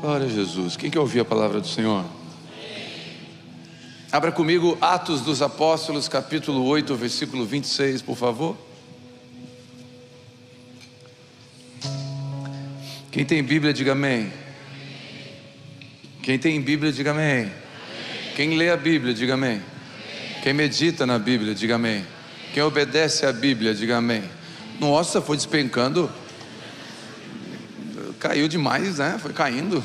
Glória a Jesus. Quem quer ouvir a palavra do Senhor? Abra comigo Atos dos Apóstolos, capítulo 8, versículo 26, por favor. Quem tem Bíblia, diga amém. Quem tem Bíblia, diga amém. Quem lê a Bíblia, diga amém. Quem medita na Bíblia, diga amém. Quem obedece à Bíblia, diga amém. Nossa, foi despencando. Caiu demais, né? Foi caindo.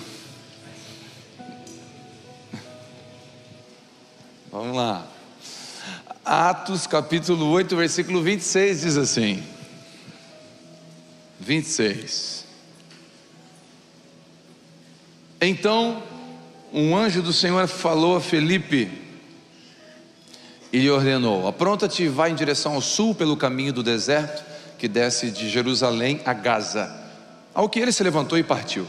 Vamos lá. Atos capítulo 8, versículo 26 diz assim. 26. Então um anjo do Senhor falou a Filipe e lhe ordenou: apronta-te e vai em direção ao sul pelo caminho do deserto que desce de Jerusalém a Gaza. Ao que ele se levantou e partiu.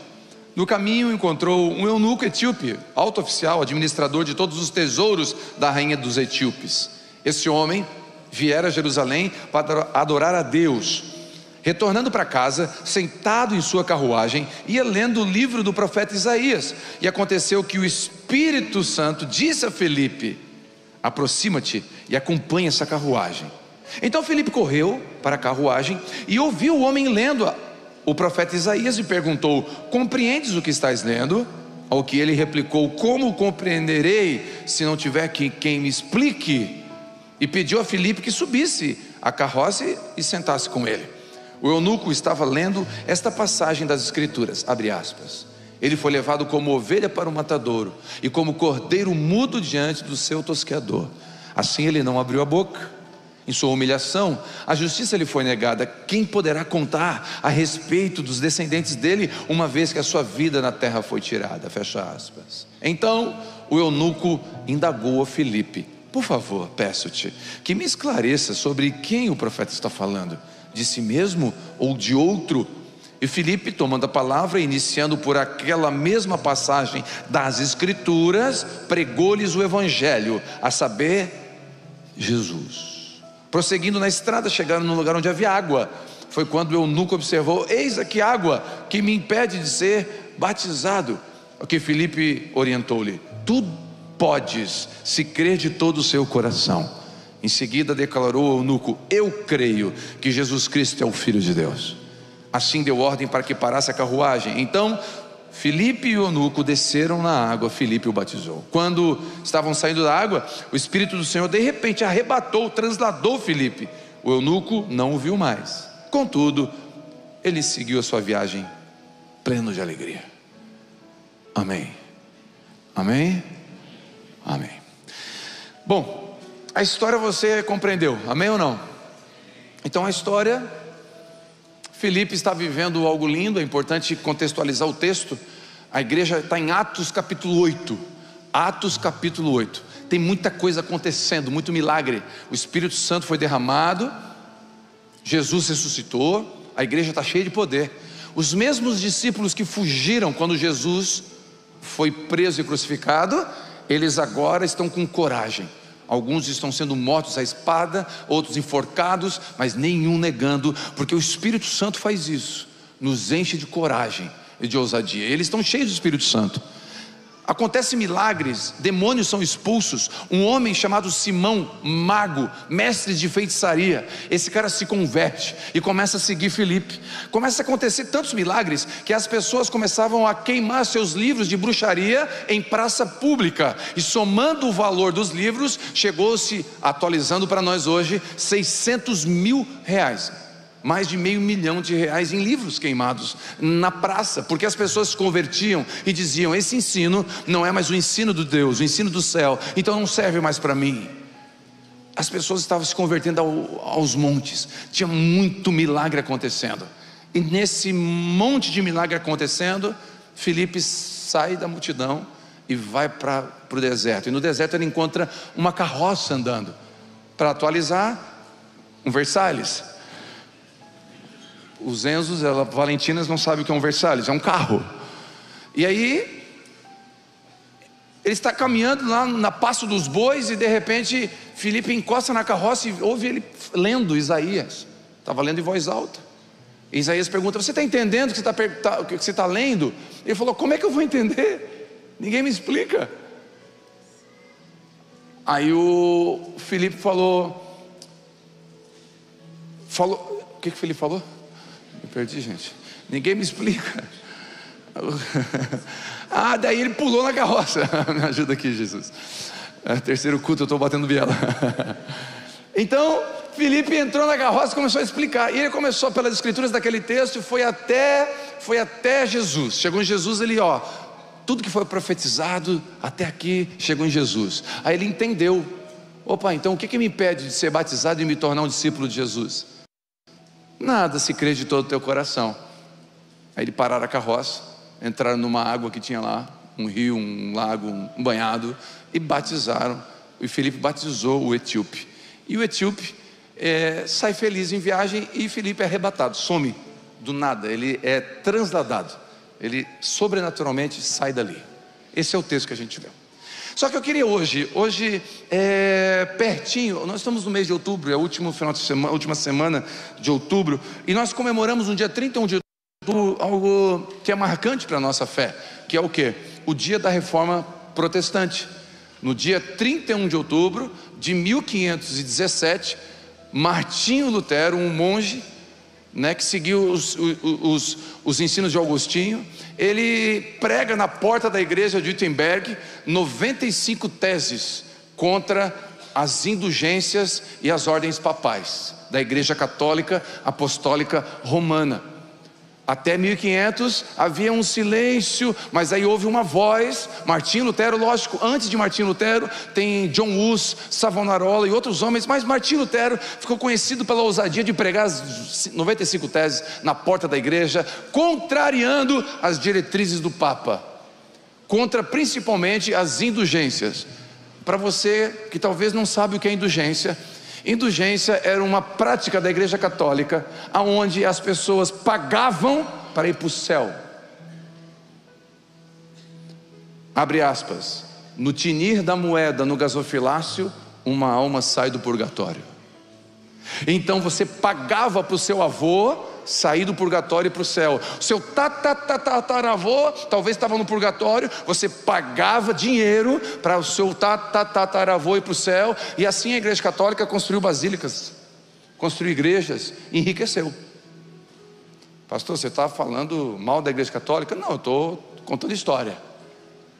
No caminho encontrou um eunuco etíope, alto oficial, administrador de todos os tesouros da rainha dos etíopes. Esse homem viera a Jerusalém para adorar a Deus. Retornando para casa, sentado em sua carruagem, ia lendo o livro do profeta Isaías. E aconteceu que o Espírito Santo disse a Filipe: aproxima-te e acompanha essa carruagem. Então Filipe correu para a carruagem e ouviu o homem lendo o profeta Isaías e perguntou: compreendes o que estás lendo? Ao que ele replicou: como compreenderei se não tiver quem me explique? E pediu a Filipe que subisse a carroça e sentasse com ele. O eunuco estava lendo esta passagem das Escrituras, abre aspas: ele foi levado como ovelha para o matadouro, e como cordeiro mudo diante do seu tosqueador, assim ele não abriu a boca. Em sua humilhação, a justiça lhe foi negada. Quem poderá contar a respeito dos descendentes dele, uma vez que a sua vida na terra foi tirada? Fecha aspas. Então o eunuco indagou a Filipe: por favor, peço-te que me esclareça sobre quem o profeta está falando, de si mesmo ou de outro? E Filipe, tomando a palavra, iniciando por aquela mesma passagem das Escrituras, pregou-lhes o evangelho, a saber, Jesus. Prosseguindo na estrada, chegaram num lugar onde havia água. Foi quando o eunuco observou: eis aqui água que me impede de ser batizado. O que Filipe orientou-lhe: tu podes, se crer de todo o seu coração. Em seguida declarou ao eunuco: eu creio que Jesus Cristo é o Filho de Deus. Assim deu ordem para que parasse a carruagem. Então Filipe e o eunuco desceram na água. Filipe o batizou. Quando estavam saindo da água, o Espírito do Senhor de repente arrebatou, transladou Filipe. O eunuco não o viu mais. Contudo, ele seguiu a sua viagem pleno de alegria. Amém. Amém. Amém. Bom, a história você compreendeu, amém ou não? Então a história, Filipe está vivendo algo lindo. É importante contextualizar o texto. A igreja está em Atos capítulo 8. Atos capítulo 8. Tem muita coisa acontecendo, muito milagre. O Espírito Santo foi derramado, Jesus ressuscitou, a igreja está cheia de poder. Os mesmos discípulos que fugiram quando Jesus foi preso e crucificado, eles agora estão com coragem. Alguns estão sendo mortos à espada, outros enforcados, mas nenhum negando, porque o Espírito Santo faz isso, nos enche de coragem e de ousadia. Eles estão cheios do Espírito Santo. Acontecem milagres, demônios são expulsos. Um homem chamado Simão, mago, mestre de feitiçaria, esse cara se converte e começa a seguir Filipe. Começa a acontecer tantos milagres que as pessoas começavam a queimar seus livros de bruxaria em praça pública. E somando o valor dos livros, chegou-se, atualizando para nós hoje, R$600 mil. Mais de R$500 mil em livros queimados na praça, porque as pessoas se convertiam e diziam: esse ensino não é mais o ensino de Deus, o ensino do céu, então não serve mais para mim. As pessoas estavam se convertendo aos montes. Tinha muito milagre acontecendo. E nesse monte de milagre acontecendo, Filipe sai da multidão e vai para o deserto. E no deserto ele encontra uma carroça andando. Para atualizar, um Versalhes. Os Enzos, Valentinas não sabem o que é um Versalhes, é um carro. E aí ele está caminhando lá na Passo dos Bois e de repente Filipe encosta na carroça e ouve ele lendo Isaías. Estava lendo em voz alta. Isaías pergunta: você está entendendo o que você está lendo? Ele falou: como é que eu vou entender? Ninguém me explica. Aí o Filipe falou, o que Filipe falou? Me perdi, gente. Ninguém me explica. Daí ele pulou na carroça. Me ajuda aqui, Jesus. Terceiro culto, eu estou batendo biela. Então Filipe entrou na carroça e começou a explicar. E ele começou pelas escrituras daquele texto e foi até Jesus. Chegou em Jesus, ele tudo que foi profetizado até aqui chegou em Jesus. Aí ele entendeu: opa, então o que me impede de ser batizado e me tornar um discípulo de Jesus? Nada, se crê de todo o teu coração. Aí ele pararam a carroça, entraram numa água que tinha lá, um rio, um lago, um banhado, e batizaram. E Filipe batizou o etíope. E o etíope sai feliz em viagem, e Filipe é arrebatado, some do nada, ele é transladado, ele sobrenaturalmente sai dali. Esse é o texto que a gente vê. Só que eu queria hoje pertinho, nós estamos no mês de outubro, é o último final de semana, última semana de outubro, e nós comemoramos no dia 31 de outubro algo que é marcante para a nossa fé, que é o quê? O dia da Reforma Protestante. No dia 31 de outubro de 1517, Martinho Lutero, um monge, que seguiu os ensinos de Agostinho, ele prega na porta da igreja de Wittenberg 95 teses contra as indulgências e as ordens papais da Igreja Católica Apostólica Romana. Até 1500 havia um silêncio, mas aí houve uma voz. Martinho Lutero, lógico, antes de Martinho Lutero tem John Hus, Savonarola e outros homens, mas Martinho Lutero ficou conhecido pela ousadia de pregar as 95 teses na porta da igreja, contrariando as diretrizes do Papa, contra principalmente as indulgências. Para você que talvez não sabe o que é indulgência, indulgência era uma prática da Igreja Católica, onde as pessoas pagavam para ir para o céu. Abre aspas: no tinir da moeda, no gasofilácio, uma alma sai do purgatório. Então você pagava para o seu avô sair do purgatório e para o céu. O seu tataravô talvez estava no purgatório, você pagava dinheiro para o seu tataravô ir para o céu. E assim a Igreja Católica construiu basílicas, construiu igrejas, enriqueceu. Pastor, você está falando mal da Igreja Católica? Não, eu estou contando história.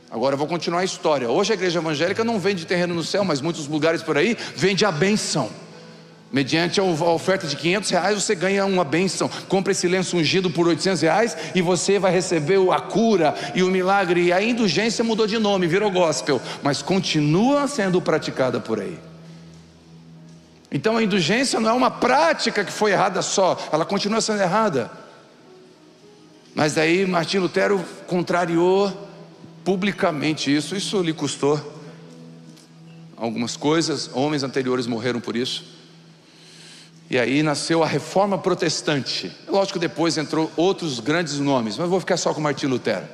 Agora eu vou continuar a história. Hoje a igreja evangélica não vende terreno no céu, mas muitos lugares por aí vende a bênção. Mediante a oferta de R$500, você ganha uma bênção. Compra esse lenço ungido por R$800 e você vai receber a cura e o milagre. E a indulgência mudou de nome, virou gospel, mas continua sendo praticada por aí. Então a indulgência não é uma prática que foi errada só, ela continua sendo errada. Mas daí Martinho Lutero contrariou publicamente isso lhe custou algumas coisas. Homens anteriores morreram por isso. E aí nasceu a Reforma Protestante. Lógico, depois entrou outros grandes nomes, mas eu vou ficar só com Martinho Lutero.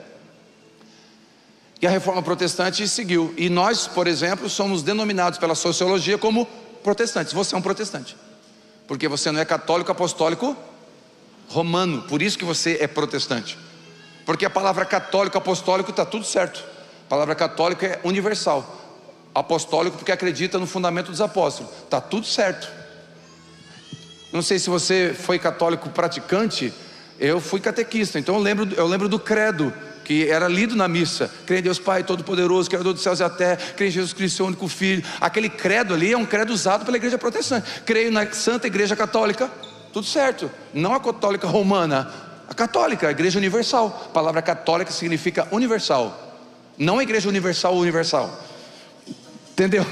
E a Reforma Protestante seguiu. E nós, por exemplo, somos denominados pela sociologia como protestantes. Você é um protestante, porque você não é católico apostólico romano. Por isso que você é protestante. Porque a palavra católico apostólico está tudo certo. A palavra católico é universal. Apostólico porque acredita no fundamento dos apóstolos. Está tudo certo. Não sei se você foi católico praticante. Eu fui catequista, então eu lembro do credo que era lido na missa. Creio em Deus Pai Todo-Poderoso, Criador dos céus e da terra. Creio em Jesus Cristo, seu único Filho. Aquele credo ali é um credo usado pela igreja protestante. Creio na Santa Igreja Católica. Tudo certo. Não a católica romana, a católica, a igreja universal. A palavra católica significa universal. Não a igreja universal, entendeu?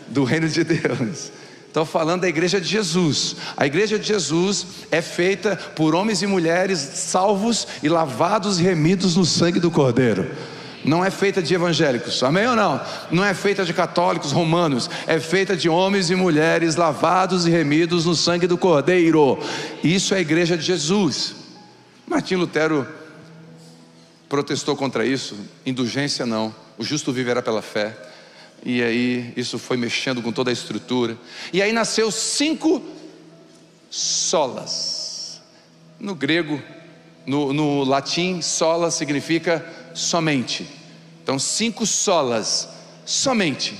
Do reino de Deus. Estou falando da igreja de Jesus. A igreja de Jesus é feita por homens e mulheres salvos e lavados e remidos no sangue do Cordeiro. Não é feita de evangélicos, amém ou não? Não é feita de católicos romanos. É feita de homens e mulheres lavados e remidos no sangue do Cordeiro. Isso é a igreja de Jesus. Martinho Lutero protestou contra isso. Indulgência não, o justo viverá pela fé. E aí isso foi mexendo com toda a estrutura. E aí nasceu 5 solas. No grego, no latim, sola significa somente. Então 5 solas, somente.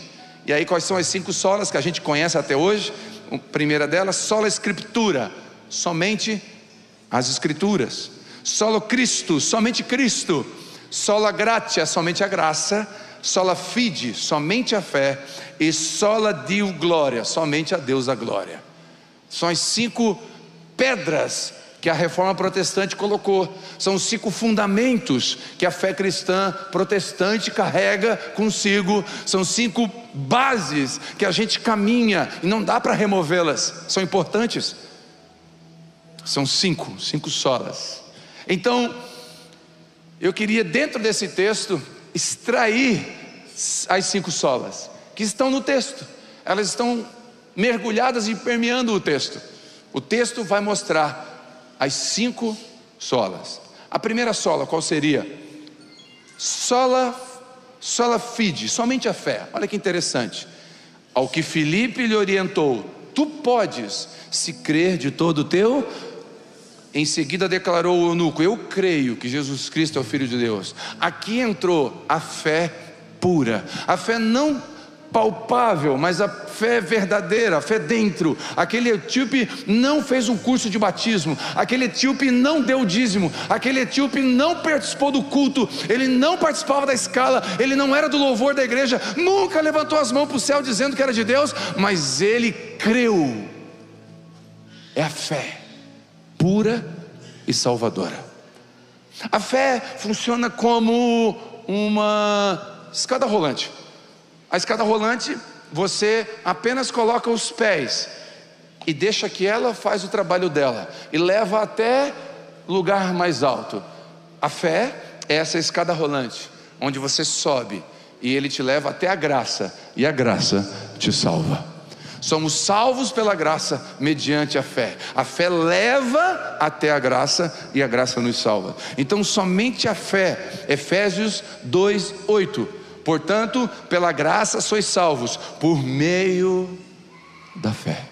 E aí quais são as 5 solas que a gente conhece até hoje? A primeira delas, sola escritura, somente as escrituras. Solo Christo, somente Cristo. Sola gratia, somente a graça. Sola fide, somente a fé. E sola Deo glória, somente a Deus a glória. São as 5 pedras que a reforma protestante colocou. São os 5 fundamentos que a fé cristã protestante carrega consigo. São 5 bases que a gente caminha e não dá para removê-las. São importantes. São 5 solas. Então eu queria, dentro desse texto, extrair as 5 solas que estão no texto. Elas estão mergulhadas e permeando o texto. O texto vai mostrar as 5 solas. A primeira sola qual seria? Sola fide, somente a fé. Olha que interessante. Ao que Filipe lhe orientou: tu podes, se crer de todo o teu. Em seguida declarou o eunuco: eu creio que Jesus Cristo é o Filho de Deus. Aqui entrou a fé pura, a fé não palpável, mas a fé verdadeira, a fé dentro. Aquele etíope não fez um curso de batismo, aquele etíope não deu dízimo, aquele etíope não participou do culto, ele não participava da escala, ele não era do louvor da igreja, nunca levantou as mãos para o céu dizendo que era de Deus, mas ele creu. É a fé pura e salvadora. A fé funciona como uma escada rolante. A escada rolante, você apenas coloca os pés e deixa que ela faz o trabalho dela e leva até lugar mais alto. A fé é essa escada rolante, onde você sobe e ele te leva até a graça, e a graça te salva. Somos salvos pela graça mediante a fé. A fé leva até a graça e a graça nos salva. Então somente a fé. Efésios 2:8. Portanto, pela graça sois salvos por meio da fé.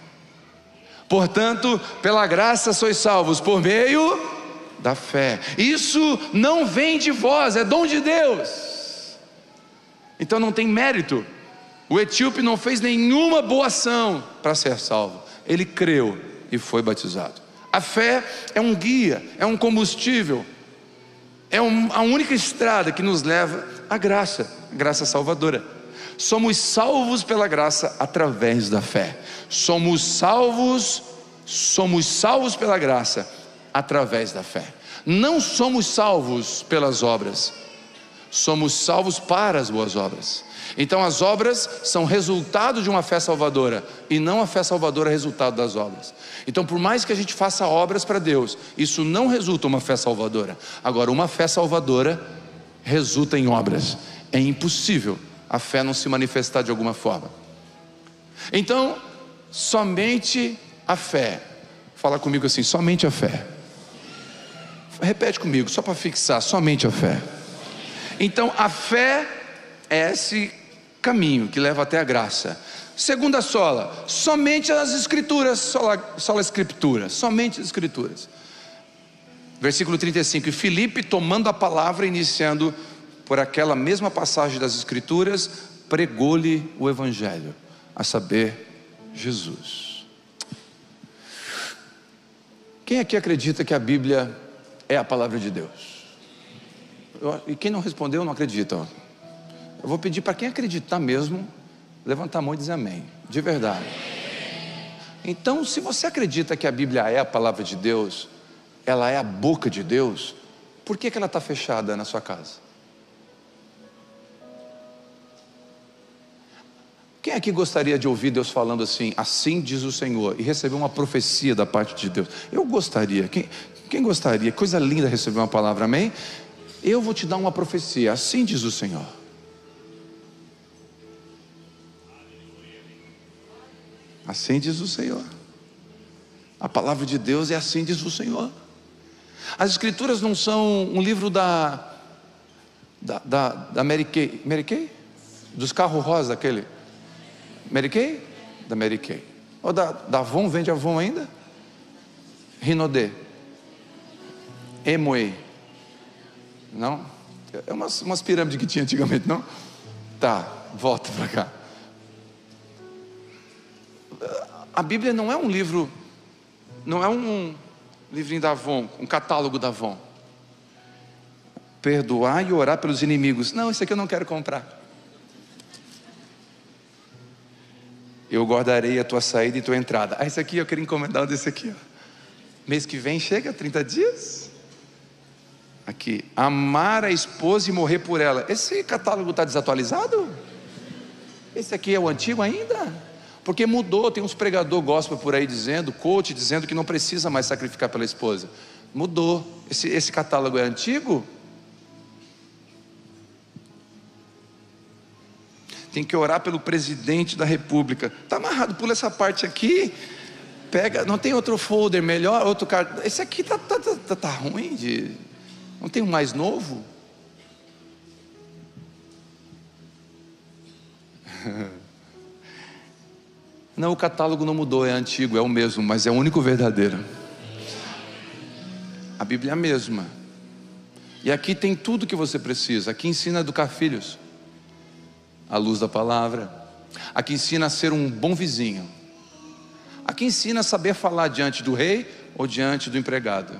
Portanto, pela graça sois salvos por meio da fé. Isso não vem de vós, é dom de Deus. Então não tem mérito. O etíope não fez nenhuma boa ação para ser salvo. Ele creu e foi batizado. A fé é um guia, é um combustível, é a única estrada que nos leva à graça, graça salvadora. Somos salvos pela graça através da fé. Somos salvos pela graça através da fé. Não somos salvos pelas obras. Somos salvos para as boas obras. Então as obras são resultado de uma fé salvadora, e não a fé salvadora é resultado das obras. Então por mais que a gente faça obras para Deus, isso não resulta em uma fé salvadora. Agora, uma fé salvadora resulta em obras. É impossível a fé não se manifestar de alguma forma. Então, somente a fé. Fala comigo assim: somente a fé. Repete comigo, só para fixar: somente a fé. Então a fé é esse caminho que leva até a graça. Segunda sola, somente as escrituras. Sola escritura, somente as escrituras. Versículo 35. E Filipe, tomando a palavra, iniciando por aquela mesma passagem das escrituras, pregou-lhe o evangelho, a saber, Jesus. Quem aqui acredita que a Bíblia é a palavra de Deus? E quem não respondeu não acredita. Eu vou pedir para quem acreditar mesmo levantar a mão e dizer amém, de verdade. Então, se você acredita que a Bíblia é a palavra de Deus, ela é a boca de Deus, por que ela está fechada na sua casa? Quem aqui gostaria de ouvir Deus falando assim: assim diz o Senhor, e receber uma profecia da parte de Deus? Eu gostaria. Quem gostaria? Coisa linda receber uma palavra, amém? Eu vou te dar uma profecia, assim diz o Senhor. Assim diz o Senhor. A palavra de Deus é assim diz o Senhor. As escrituras não são um livro da Mary Kay. Mary Kay? Dos carros rosa, aquele Mary Kay? Da Mary Kay. Ou da Avon, vende Avon ainda? Rinodê. Emoe. Não? É umas pirâmides que tinha antigamente, não? Tá, volta para cá. A Bíblia não é um livro, não é um livrinho da Avon, um catálogo da Avon. Perdoar e orar pelos inimigos. Não, esse aqui eu não quero comprar. Eu guardarei a tua saída e tua entrada. Esse aqui eu queria encomendar um desse aqui, ó. Mês que vem chega, 30 dias. Aqui, amar a esposa e morrer por ela. Esse catálogo está desatualizado? Esse aqui é o antigo ainda? Porque mudou, tem uns pregador gospel por aí dizendo, coach dizendo que não precisa mais sacrificar pela esposa. Mudou. Esse catálogo é antigo? Tem que orar pelo presidente da república. Está amarrado, pula essa parte aqui. Pega, não tem outro folder melhor, outro cara. Esse aqui tá ruim de... Não tem um mais novo? Não, o catálogo não mudou, é antigo, é o mesmo, mas é o único verdadeiro. A Bíblia é a mesma. E aqui tem tudo que você precisa. Aqui ensina a educar filhos à luz da palavra. Aqui ensina a ser um bom vizinho. Aqui ensina a saber falar diante do rei ou diante do empregado.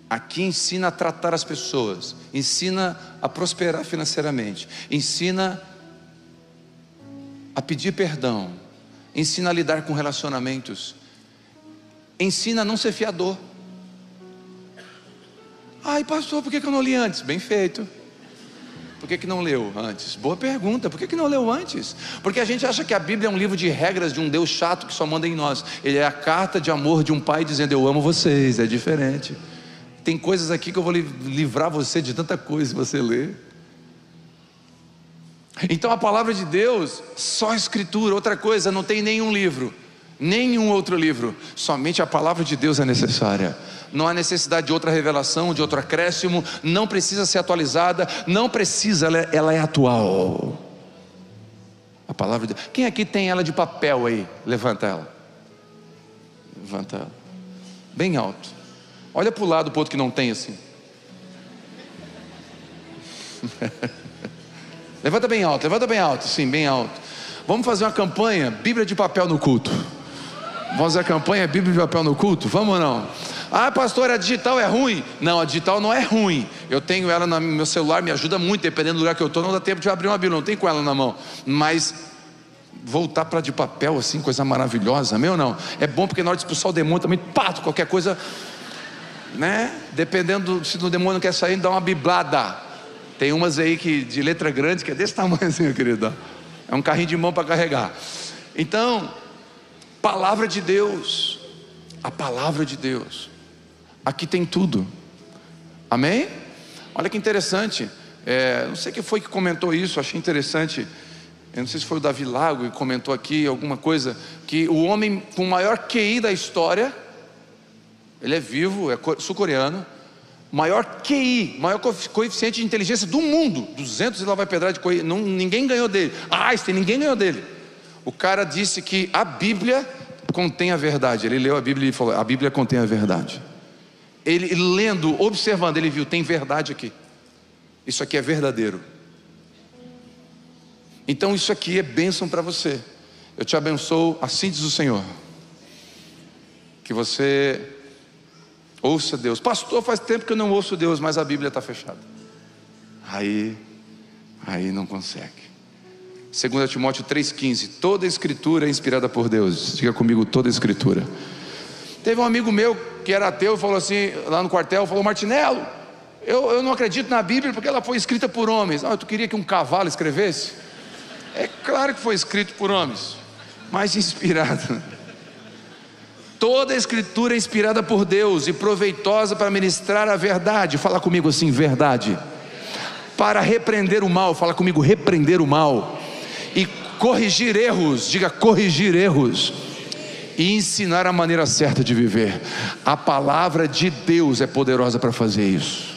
Aqui ensina a tratar as pessoas, ensina a prosperar financeiramente, ensina a pedir perdão, ensina a lidar com relacionamentos, ensina a não ser fiador. Ai, pastor, por que eu não li antes? Bem feito. Por que não leu antes? Boa pergunta, por que não leu antes? Porque a gente acha que a Bíblia é um livro de regras de um Deus chato que só manda em nós. Ele é a carta de amor de um pai dizendo: eu amo vocês. É diferente. Tem coisas aqui que eu vou livrar você de tanta coisa se você ler. Então a palavra de Deus, só a escritura. Outra coisa, não tem nenhum livro, nenhum outro livro. Somente a palavra de Deus é necessária. Não há necessidade de outra revelação, de outro acréscimo. Não precisa ser atualizada. Não precisa, ela é atual. A palavra de Deus. Quem aqui tem ela de papel aí? Levanta ela. Levanta ela bem alto. Olha para o lado, para o outro que não tem assim. Levanta bem alto, sim, bem alto. Vamos fazer uma campanha, Bíblia de papel no culto. Vamos fazer a campanha, Bíblia de papel no culto? Vamos ou não? Ah, pastor, a digital é ruim. Não, a digital não é ruim. Eu tenho ela no meu celular, me ajuda muito, dependendo do lugar que eu estou. Não dá tempo de abrir uma Bíblia, não tem com ela na mão. Mas voltar para de papel assim, coisa maravilhosa, meu não. É bom porque na hora de expulsar o demônio também, pato, qualquer coisa... né? Dependendo se o demônio quer sair, dá uma biblada. Tem umas aí que de letra grande que é desse tamanho assim, querido. É um carrinho de mão para carregar. Então, palavra de Deus. A palavra de Deus. Aqui tem tudo. Amém? Olha que interessante. Não sei quem foi que comentou isso, achei interessante. Eu não sei se foi o Davi Lago que comentou aqui alguma coisa, que o homem com o maior QI da história, ele é vivo, é sul-coreano, maior QI, maior coeficiente de inteligência do mundo, 200 e lá vai pedrada de QI, ninguém ganhou dele. Einstein, ninguém ganhou dele. O cara disse que a Bíblia contém a verdade. Ele leu a Bíblia e falou: a Bíblia contém a verdade. Ele lendo, observando, ele viu: tem verdade aqui. Isso aqui é verdadeiro. Então isso aqui é bênção para você. Eu te abençoo, assim diz o Senhor, que você ouça Deus. Pastor, faz tempo que eu não ouço Deus, mas a Bíblia está fechada. Aí não consegue. 2 Timóteo 3,15. Toda a escritura é inspirada por Deus. Diga comigo: toda a escritura. Teve um amigo meu que era ateu e falou assim, lá no quartel, falou: Martinello, eu não acredito na Bíblia porque ela foi escrita por homens. Tu queria que um cavalo escrevesse? É claro que foi escrito por homens, mas inspirado. Toda a escritura é inspirada por Deus e proveitosa para ministrar a verdade. Fala comigo assim: verdade. Para repreender o mal. Fala comigo: repreender o mal. E corrigir erros. Diga: corrigir erros. E ensinar a maneira certa de viver. A palavra de Deus é poderosa para fazer isso.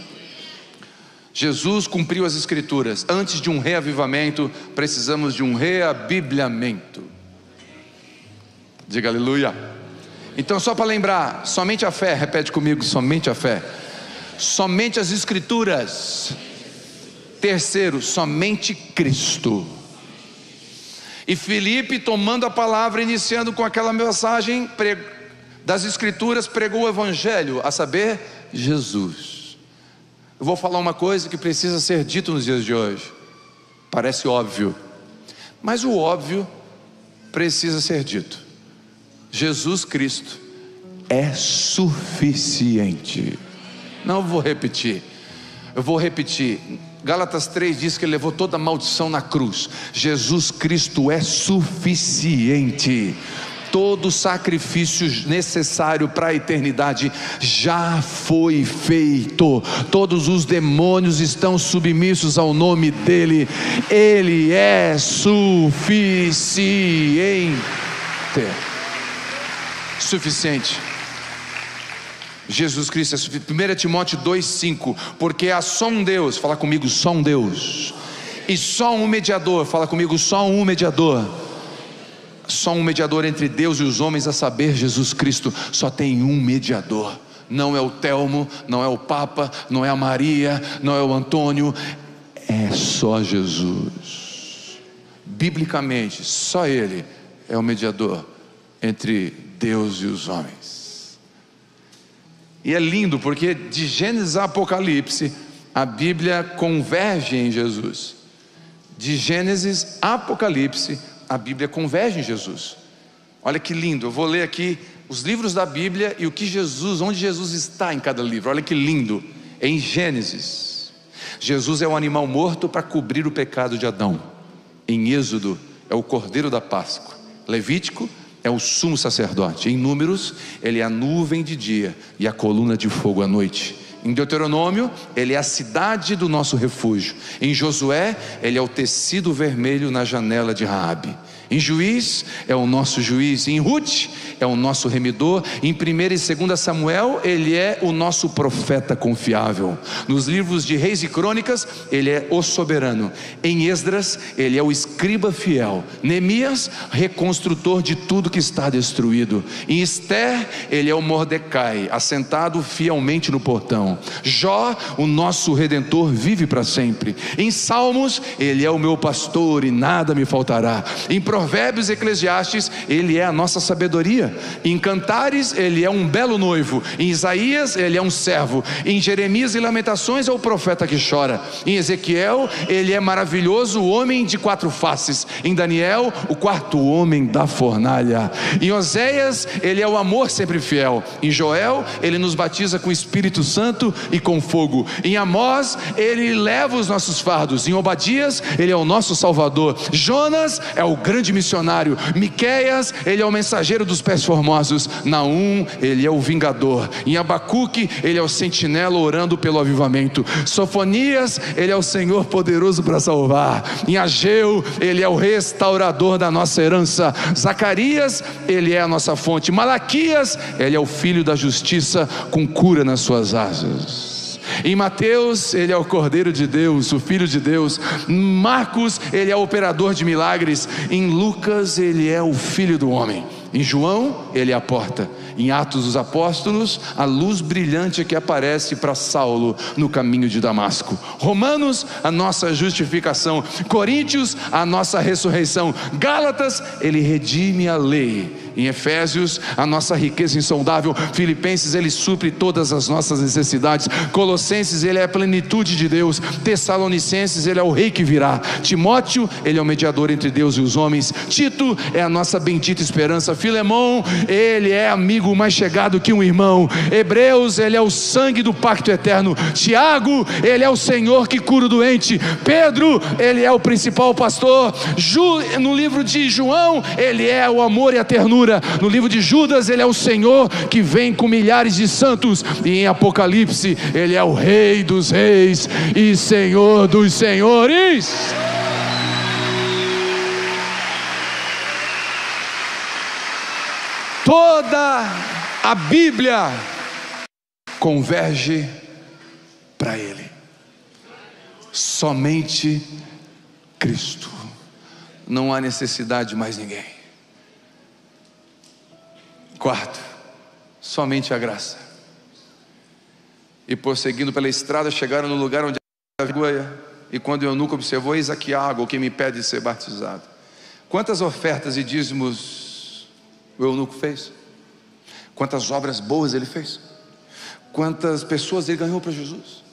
Jesus cumpriu as escrituras. Antes de um reavivamento, precisamos de um reabibliamento. Diga aleluia. Então, só para lembrar, somente a fé, repete comigo: somente a fé. somente as Escrituras. Terceiro, somente Cristo. E Filipe, tomando a palavra, iniciando com aquela mensagem das Escrituras, pregou o Evangelho, a saber, Jesus. Eu vou falar uma coisa que precisa ser dito nos dias de hoje. Parece óbvio, mas o óbvio precisa ser dito. Jesus Cristo é suficiente. Não vou repetir. Eu vou repetir. Gálatas 3 diz que ele levou toda a maldição na cruz. Jesus Cristo é suficiente. Todo sacrifício necessário para a eternidade já foi feito. Todos os demônios estão submissos ao nome dele. Ele é suficiente. Jesus Cristo é suficiente. 1 Timóteo 2,5. Porque há só um Deus, fala comigo, só um Deus, e só um mediador, fala comigo, só um mediador. Só um mediador entre Deus e os homens, a saber, Jesus Cristo. Só tem um mediador. Não é o Telmo, não é o Papa, não é a Maria, não é o Antônio. É só Jesus. Biblicamente, só Ele é o mediador entre Deus e os homens. E é lindo porque de Gênesis a Apocalipse a Bíblia converge em Jesus. De Gênesis a Apocalipse a Bíblia converge em Jesus. Olha que lindo, eu vou ler aqui os livros da Bíblia e o que Jesus, onde Jesus está em cada livro. Olha que lindo. Em Gênesis, Jesus é o animal morto para cobrir o pecado de Adão. Em Êxodo, é o cordeiro da Páscoa. Levítico, é o sumo sacerdote. Em Números, ele é a nuvem de dia e a coluna de fogo à noite. Em Deuteronômio, ele é a cidade do nosso refúgio. Em Josué, ele é o tecido vermelho na janela de Raabe. Em Juiz, é o nosso juiz. Em Ruth, é o nosso remidor. Em 1 e 2 Samuel, ele é o nosso profeta confiável. Nos livros de Reis e Crônicas, ele é o soberano. Em Esdras, ele é o escriba fiel. Neemias, reconstrutor de tudo que está destruído. Em Ester, ele é o Mordecai, assentado fielmente no portão. Jó, o nosso redentor, vive para sempre. Em Salmos, ele é o meu pastor e nada me faltará. Em Provérbios e Eclesiastes, ele é a nossa sabedoria. Em Cantares, ele é um belo noivo. Em Isaías, ele é um servo. Em Jeremias e Lamentações, é o profeta que chora. Em Ezequiel, ele é maravilhoso, o homem de 4 faces. Em Daniel, o 4º homem da fornalha. Em Oséias, ele é o amor sempre fiel. Em Joel, ele nos batiza com o Espírito Santo e com fogo. Em Amós, ele leva os nossos fardos. Em Obadias, ele é o nosso Salvador. Jonas é o grande missionário. Miqueias, ele é o mensageiro dos pés formosos. Naum, ele é o vingador. Em Abacuque, ele é o sentinela orando pelo avivamento. Sofonias, ele é o Senhor poderoso para salvar. Em Ageu, ele é o restaurador da nossa herança. Zacarias, ele é a nossa fonte. Malaquias, ele é o filho da justiça com cura nas suas asas. Em Mateus, ele é o Cordeiro de Deus, o Filho de Deus. Marcos, ele é o operador de milagres. Em Lucas, ele é o Filho do homem. Em João, ele é a porta. Em Atos dos Apóstolos, a luz brilhante que aparece para Saulo no caminho de Damasco. Romanos, a nossa justificação. Coríntios, a nossa ressurreição. Gálatas, ele redime a lei. Em Efésios, a nossa riqueza insondável. Filipenses, ele supre todas as nossas necessidades. Colossenses, ele é a plenitude de Deus. Tessalonicenses, ele é o rei que virá. Timóteo, ele é o mediador entre Deus e os homens. Tito é a nossa bendita esperança. Filemão, ele é amigo mais chegado que um irmão. Hebreus, ele é o sangue do pacto eterno. Tiago, ele é o Senhor que cura o doente. Pedro, ele é o principal pastor. No livro de João, ele é o amor e a ternura. No livro de Judas, ele é o Senhor que vem com milhares de santos. E em Apocalipse, ele é o Rei dos reis e Senhor dos senhores. Toda a Bíblia converge para Ele. Somente Cristo. Não há necessidade de mais ninguém. Quarto, somente a graça. E prosseguindo pela estrada, chegaram no lugar onde havia, e quando o eunuco observou, eis aqui a água, o que me pede de ser batizado. Quantas ofertas e dízimos o eunuco fez? Quantas obras boas ele fez? Quantas pessoas ele ganhou para Jesus?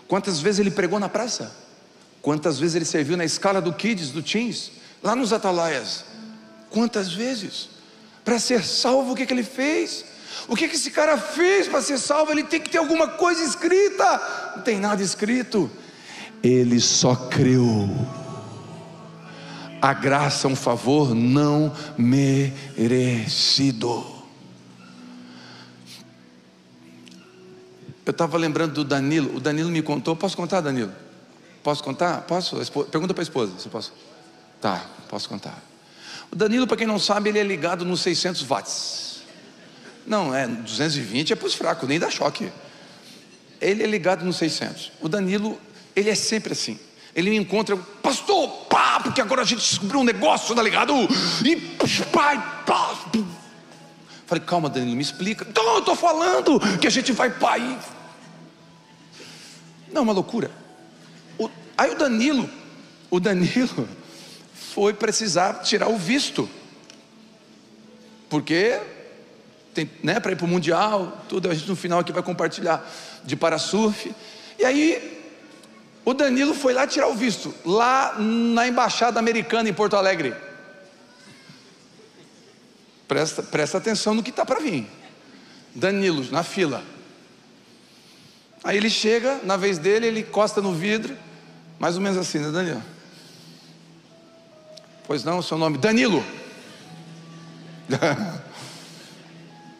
Quantas vezes ele pregou na praça? Quantas vezes ele serviu na escala do Kids, do Teens, lá nos Atalaias? Quantas vezes? Para ser salvo, o que ele fez? O que esse cara fez para ser salvo? Ele tem que ter alguma coisa escrita. Não tem nada escrito. Ele só creu. A graça é um favor não merecido. Eu estava lembrando do Danilo. O Danilo me contou. Posso contar, Danilo? Posso contar? Posso? Pergunta para a esposa se posso. Tá, posso contar. O Danilo, para quem não sabe, ele é ligado nos 600 watts. Não, 220 é para os fracos, nem dá choque. Ele é ligado nos 600. O Danilo, ele é sempre assim. Ele me encontra, pastor, pá, porque agora a gente descobriu um negócio, tá ligado? E pai, pá. Falei, calma, Danilo, me explica. Não, eu estou falando que a gente vai para aí. Não, uma loucura. Aí o Danilo foi precisar tirar o visto, porque tem, né, para ir para o Mundial, tudo. A gente no final aqui vai compartilhar de parasurf. E aí o Danilo foi lá tirar o visto, lá na embaixada americana em Porto Alegre. Presta atenção no que está para vir. Danilo na fila. Aí ele chega, na vez dele, ele encosta no vidro, mais ou menos assim, né, Danilo? Pois não, seu nome? Danilo.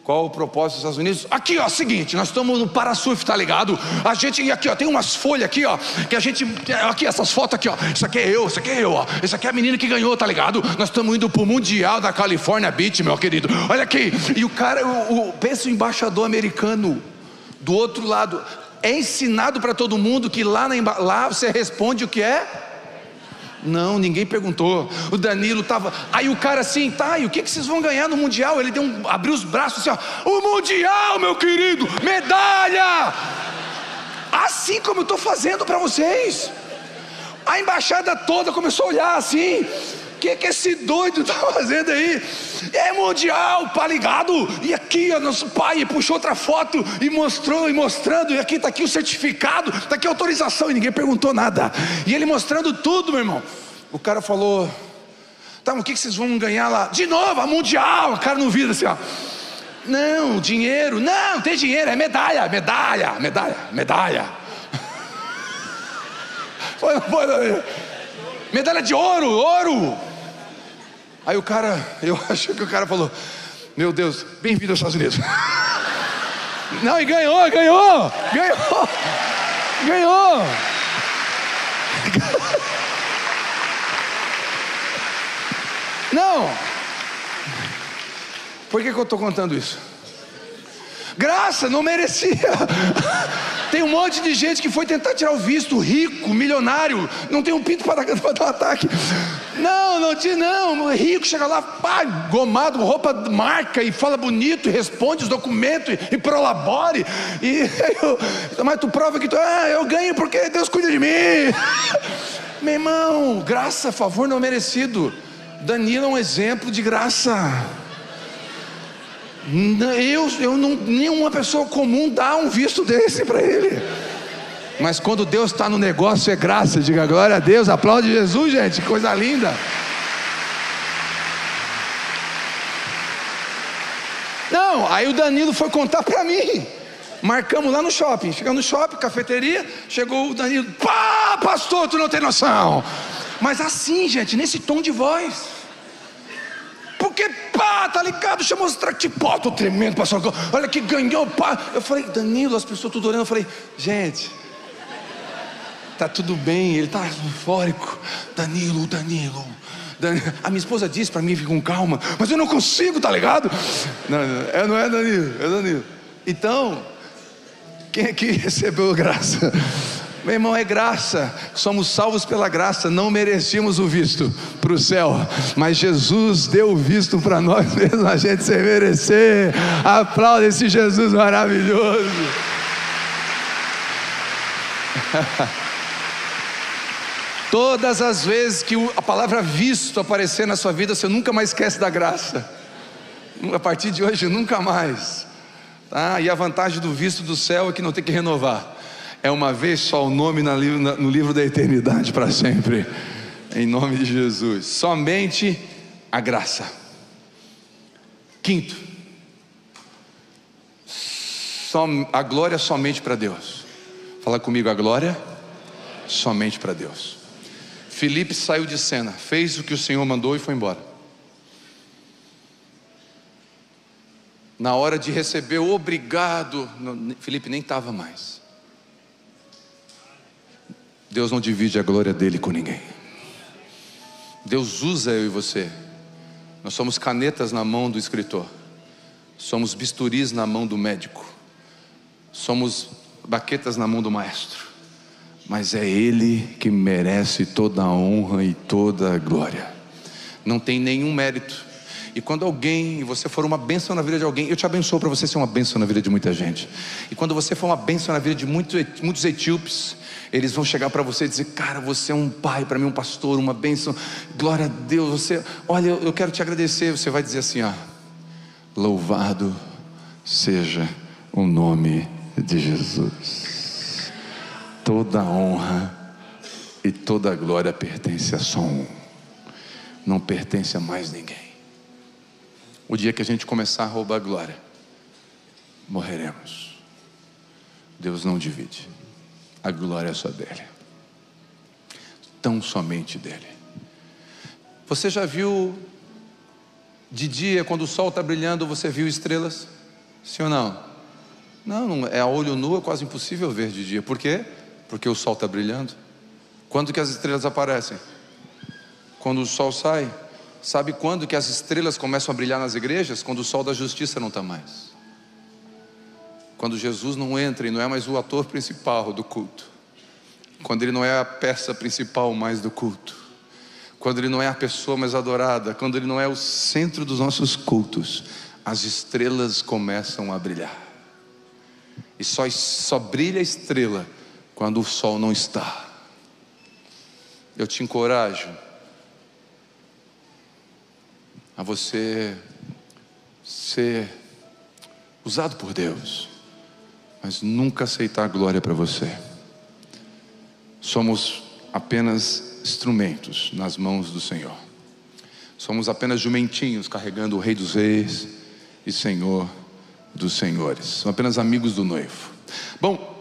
Qual o propósito dos Estados Unidos? Aqui, ó, seguinte, nós estamos no parasurf, tá ligado? A gente, aqui, ó, tem umas folhas aqui, ó, que a gente, aqui, essas fotos aqui, ó, isso aqui é eu, ó, isso aqui é a menina que ganhou, tá ligado? Nós estamos indo pro Mundial da California Beach, meu querido, olha aqui. E o cara, pensa o embaixador americano, do outro lado, é ensinado para todo mundo que lá você responde o que é? Não, ninguém perguntou. O Danilo estava. Aí o cara assim, tá, e o que vocês vão ganhar no Mundial? Ele abriu os braços assim, ó, o Mundial, meu querido, medalha! Assim como eu estou fazendo para vocês. A embaixada toda começou a olhar assim. O que esse doido está fazendo aí? É Mundial, pá, ligado? E aqui, ó, nosso pai puxou outra foto e mostrou, e mostrando, e aqui está aqui o certificado, está aqui a autorização, e ninguém perguntou nada. E ele mostrando tudo, meu irmão. O cara falou, tá, mas o que vocês vão ganhar lá? De novo, a Mundial. O cara no vidro assim, ó. Não, dinheiro, não tem dinheiro, é medalha. Foi. Medalha de ouro. Aí o cara, eu acho que o cara falou, meu Deus, bem-vindo aos Estados Unidos. Não, e ganhou. Não. Por que eu estou contando isso? Graça, não merecia. Tem um monte de gente que foi tentar tirar o visto, rico, milionário, não tem um pinto para dar um ataque. Não tinha, não. Rico chega lá, pá, gomado, roupa marca, e fala bonito, e responde os documentos, e prolabore. Mas tu prova que eu ganho porque Deus cuida de mim. Meu irmão, graça, favor não merecido. Danilo é um exemplo de graça. Nenhuma pessoa comum dá um visto desse para ele. Mas quando Deus está no negócio é graça. Diga glória a Deus, aplaude Jesus, gente, coisa linda. Não, aí o Danilo foi contar para mim. Marcamos lá no shopping. Chegamos no shopping, cafeteria. Chegou o Danilo, pá, pastor, tu não tem noção. Mas assim, gente, nesse tom de voz. Porque, pá, tá ligado? Chamou os pá, tô tremendo, pastor. Olha que ganhou, pá. Eu falei, Danilo, as pessoas tudo olhando. Eu falei, gente, tá tudo bem. Ele tá eufórico. Danilo. A minha esposa disse pra mim, fica com calma, mas eu não consigo, tá ligado? Não é Danilo, é Danilo. Então, quem aqui recebeu graça? Meu irmão, é graça, somos salvos pela graça, não merecíamos o visto para o céu, mas Jesus deu o visto para nós mesmo, a gente sem merecer. Aplauda esse Jesus maravilhoso. Todas as vezes que a palavra visto aparecer na sua vida, você nunca mais esquece da graça. A partir de hoje, nunca mais. Tá? E a vantagem do visto do céu é que não tem que renovar. É uma vez só o nome no livro da eternidade para sempre. Em nome de Jesus. Somente a graça. Quinto, a glória somente para Deus. Fala comigo, a glória somente para Deus. Filipe saiu de cena, fez o que o Senhor mandou e foi embora. Na hora de receber o obrigado, Filipe nem estava mais. Deus não divide a glória dele com ninguém. Deus usa eu e você. Nós somos canetas na mão do escritor, somos bisturis na mão do médico, somos baquetas na mão do maestro. Mas é Ele que merece toda a honra e toda a glória. Não tem nenhum mérito. E quando você for uma bênção na vida de alguém, eu te abençoo para você ser uma bênção na vida de muita gente. E quando você for uma bênção na vida de muitos etíopes, eles vão chegar para você e dizer: cara, você é um pai para mim, um pastor, uma bênção. Glória a Deus, olha, eu quero te agradecer. Você vai dizer assim: louvado seja o nome de Jesus. Toda a honra e toda a glória pertence a só um, não pertence a mais ninguém. O dia que a gente começar a roubar a glória, morreremos. Deus não divide, a glória é só dele, tão somente dele. Você já viu de dia, quando o sol está brilhando, você viu estrelas? Sim ou não? Não, é a olho nu, é quase impossível ver de dia. Por quê? Porque o sol está brilhando. Quando que as estrelas aparecem? Quando o sol sai. Sabe quando que as estrelas começam a brilhar nas igrejas? Quando o sol da justiça não está mais. Quando Jesus não entra e não é mais o ator principal do culto. Quando ele não é a peça principal mais do culto. Quando ele não é a pessoa mais adorada. Quando ele não é o centro dos nossos cultos. As estrelas começam a brilhar. E só brilha a estrela quando o sol não está. Eu te encorajo a você ser usado por Deus, mas nunca aceitar a glória para você. Somos apenas instrumentos nas mãos do Senhor. Somos apenas jumentinhos carregando o Rei dos Reis e Senhor dos Senhores. São apenas amigos do noivo. Bom,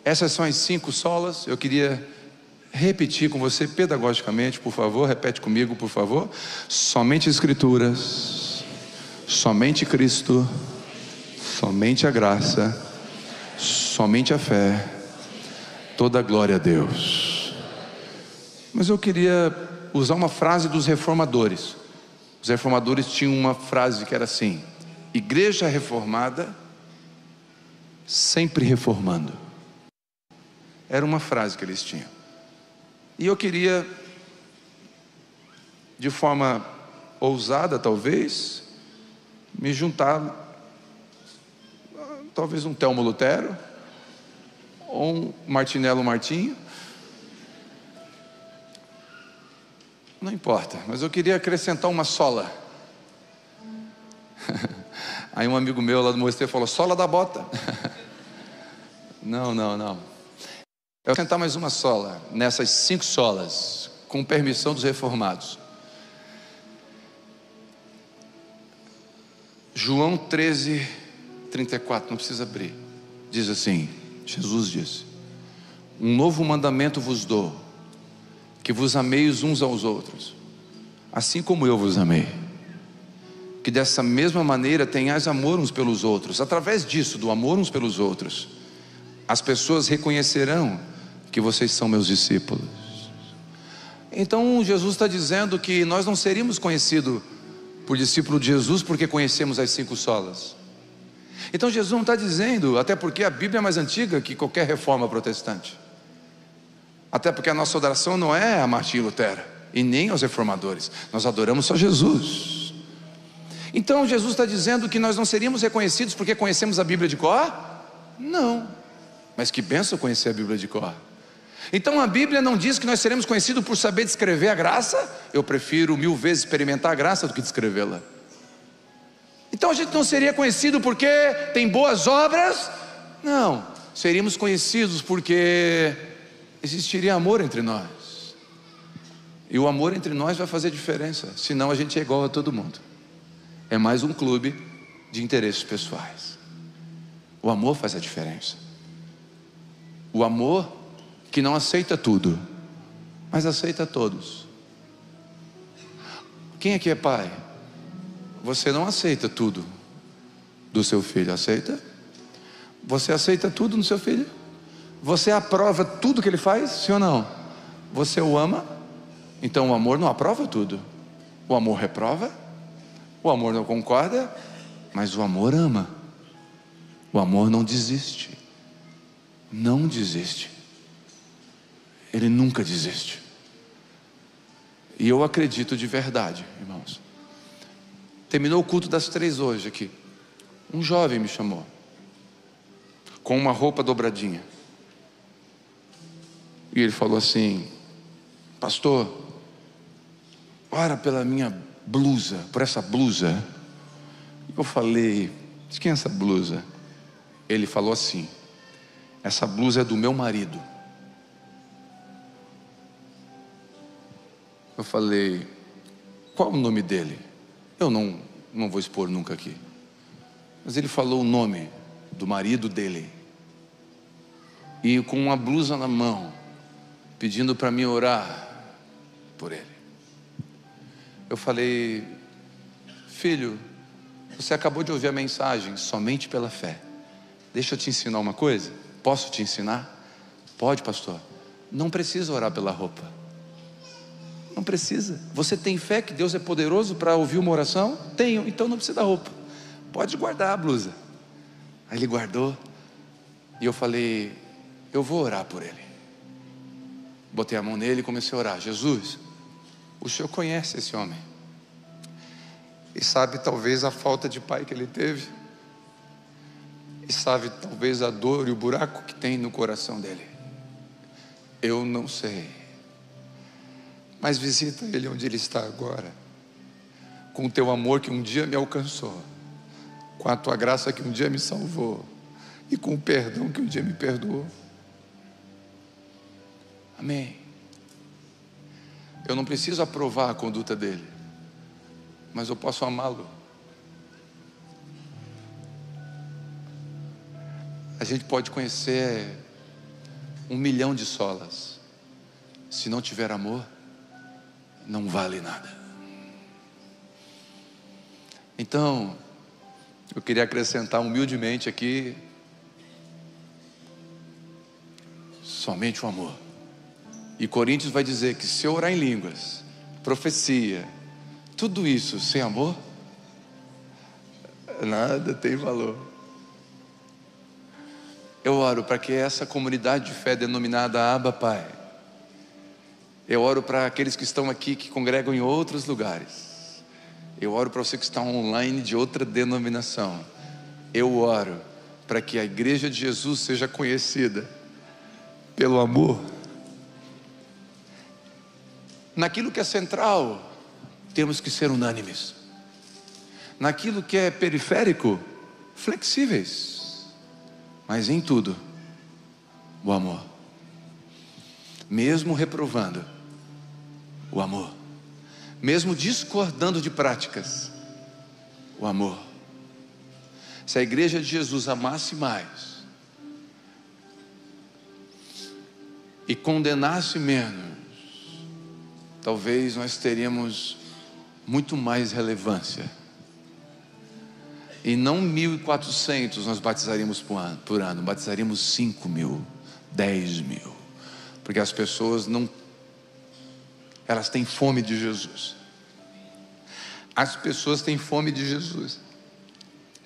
essas são as 5 solas. Eu queria repetir com você pedagogicamente, por favor. Repete comigo, por favor. Somente Escrituras, somente Cristo, somente a graça, somente a fé, toda a glória a Deus. Mas eu queria usar uma frase dos reformadores. Os reformadores tinham uma frase que era assim: igreja reformada, sempre reformando. Era uma frase que eles tinham. E eu queria, de forma ousada talvez, me juntar, talvez um Telmo Lutero, ou um Martinello Martinho. Não importa, mas eu queria acrescentar uma sola. Aí um amigo meu lá do mosteiro falou: sola da bota. Não. Eu vou acrescentar mais uma sola, nessas 5 solas, com permissão dos reformados. João 13:34, não precisa abrir. Diz assim, Jesus disse: um novo mandamento vos dou, que vos ameis uns aos outros, assim como eu vos amei. Que dessa mesma maneira tenhais amor uns pelos outros. Através disso, do amor uns pelos outros, as pessoas reconhecerão que vocês são meus discípulos. Então Jesus está dizendo que nós não seríamos conhecidos por discípulo de Jesus porque conhecemos as 5 solas. Então Jesus não está dizendo, até porque a Bíblia é mais antiga que qualquer reforma protestante, até porque a nossa adoração não é a Martim Lutero e nem aos reformadores, nós adoramos só Jesus. Então Jesus está dizendo que nós não seríamos reconhecidos porque conhecemos a Bíblia de cor? Não. Mas que bênção conhecer a Bíblia de cor. Então a Bíblia não diz que nós seremos conhecidos por saber descrever a graça. Eu prefiro 1000 vezes experimentar a graça do que descrevê-la. Então a gente não seria conhecido porque tem boas obras. Não, seríamos conhecidos porque existiria amor entre nós. E o amor entre nós vai fazer diferença. Senão a gente é igual a todo mundo. É mais um clube de interesses pessoais. O amor faz a diferença. O amor que não aceita tudo, mas aceita todos. Quem aqui é pai? Você não aceita tudo do seu filho, aceita? Você aceita tudo no seu filho? Você aprova tudo que ele faz, sim ou não? Você o ama? Então o amor não aprova tudo. O amor reprova. O amor não concorda. Mas o amor ama. O amor não desiste. Não desiste. Ele nunca desiste. E eu acredito de verdade, irmãos. Terminou o culto das 3 hoje aqui. Um jovem me chamou, com uma roupa dobradinha. E ele falou assim: pastor, ora pela minha blusa, por essa blusa. Eu falei: de quem é essa blusa? Ele falou assim: essa blusa é do meu marido. Eu falei: qual o nome dele? Eu não vou expor nunca aqui. Mas ele falou o nome do marido dele. E com uma blusa na mão, pedindo para mim orar por ele. Eu falei: filho, você acabou de ouvir a mensagem, somente pela fé. Deixa eu te ensinar uma coisa. Posso te ensinar? Pode, pastor. Não precisa orar pela roupa. Não precisa. Você tem fé que Deus é poderoso para ouvir uma oração? Tenho, então não precisa da roupa. Pode guardar a blusa. Aí ele guardou. E eu falei: eu vou orar por ele. Botei a mão nele e comecei a orar. Jesus, o Senhor conhece esse homem. E sabe talvez a falta de pai que ele teve. E sabe talvez a dor e o buraco que tem no coração dele. Eu não sei. Mas visita ele onde ele está agora. Com o teu amor que um dia me alcançou. Com a tua graça que um dia me salvou. E com o perdão que um dia me perdoou. Amém. Eu não preciso aprovar a conduta dele, mas eu posso amá-lo. A gente pode conhecer 1 milhão de solas. Se não tiver amor, não vale nada. Então, eu queria acrescentar humildemente aqui: somente o amor. E Coríntios vai dizer que se eu orar em línguas, profecia, tudo isso sem amor, nada tem valor. Eu oro para que essa comunidade de fé denominada Abba Pai, eu oro para aqueles que estão aqui, que congregam em outros lugares. Eu oro para você que está online de outra denominação. Eu oro para que a igreja de Jesus seja conhecida pelo amor. Naquilo que é central, temos que ser unânimes. Naquilo que é periférico, flexíveis. Mas em tudo, o amor. Mesmo reprovando, o amor. Mesmo discordando de práticas, o amor. Se a igreja de Jesus amasse mais e condenasse menos, talvez nós teríamos muito mais relevância. E não 1.400 nós batizaríamos por ano, batizaríamos 5.000, 10.000. Porque as pessoas elas têm fome de Jesus. As pessoas têm fome de Jesus.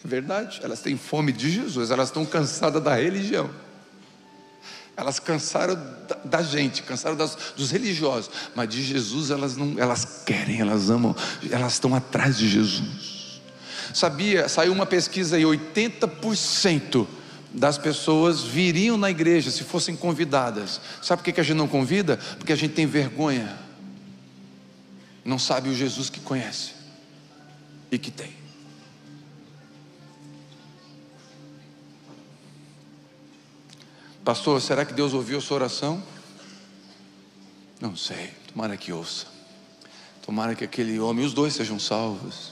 É verdade, elas têm fome de Jesus. Elas estão cansadas da religião. Elas cansaram da gente, cansaram dos religiosos. Mas de Jesus elas querem, elas amam. Elas estão atrás de Jesus. Sabia, saiu uma pesquisa aí, 80% das pessoas viriam na igreja se fossem convidadas. Sabe por que a gente não convida? Porque a gente tem vergonha, não sabe o Jesus que conhece e que tem. Pastor, será que Deus ouviu a sua oração? Não sei, tomara que ouça. Tomara que aquele homem, os dois sejam salvos,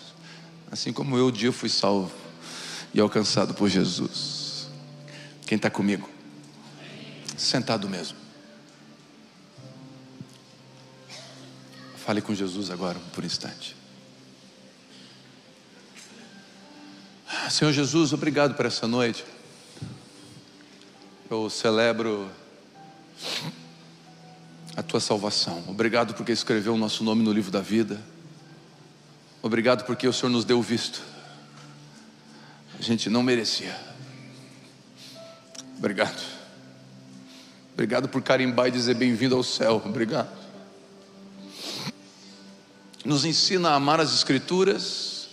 assim como eu um dia fui salvo e alcançado por Jesus. Quem está comigo? Sentado mesmo. Fale com Jesus agora por um instante. Senhor Jesus, obrigado por essa noite. Eu celebro a tua salvação. Obrigado porque escreveu o nosso nome no livro da vida. Obrigado porque o Senhor nos deu visto. A gente não merecia. Obrigado. Obrigado por carimbar e dizer bem-vindo ao céu. Obrigado. Nos ensina a amar as Escrituras,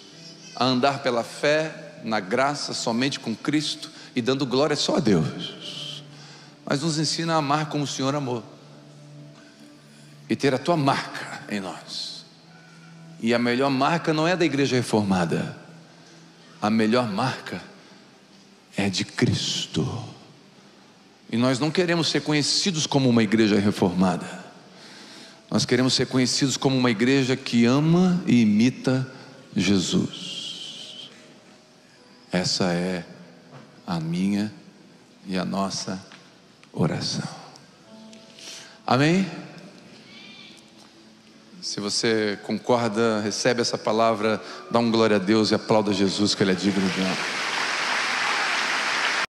a andar pela fé, na graça, somente com Cristo e dando glória só a Deus. Mas nos ensina a amar como o Senhor amou e ter a tua marca em nós. E a melhor marca não é da igreja reformada, a melhor marca é de Cristo. E nós não queremos ser conhecidos como uma igreja reformada, nós queremos ser conhecidos como uma igreja que ama e imita Jesus. Essa é a minha e a nossa oração. Amém? Se você concorda, recebe essa palavra, dá um glória a Deus e aplauda Jesus, que Ele é digno de honra.